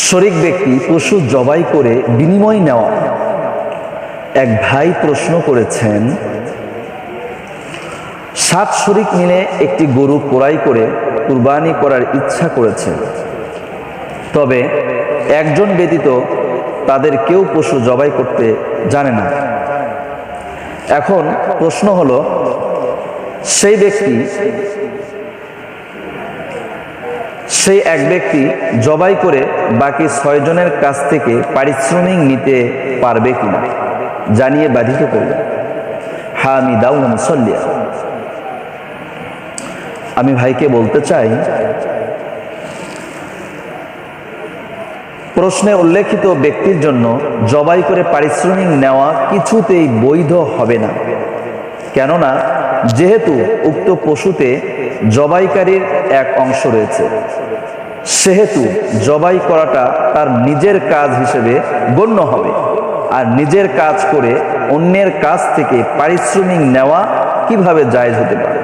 শরিক ব্যক্তি পশু জবাই করে বিনিময় নেওয়া। এক ভাই প্রশ্ন করেছেন, 7 শরিক মিলে একটি গরু ক্রয় করে কুরবানি করার ইচ্ছা করেছে, তবে একজন ব্যতীত তাদের কেউ পশু জবাই করতে জানে না। এখন প্রশ্ন হলো, সেই এক ব্যক্তি জবাই করে বাকি 6 জনের কাছ থেকে পারিশ্রমিক নিতে পারবে কিনা জানিয়ে বাধিত করলেন। হামিদা ওয়া মুসাল্লিয়া। আমি ভাইকে বলতে চাই, প্রশ্নে উল্লেখিত ব্যক্তির জন্য জবাই করে পারিশ্রমিক নেওয়া কিছুতেই বৈধ হবে না। কেননা যেহেতু উক্ত পশুতে জবাইকারীর এক অংশ রয়েছে, সেহেতু জবাই করাটা তার নিজের কাজ হিসেবে গণ্য হবে। আর নিজের কাজ করে অন্যের কাছ থেকে পারিশ্রমিক নেওয়া কিভাবে জায়েজ হতে পারে?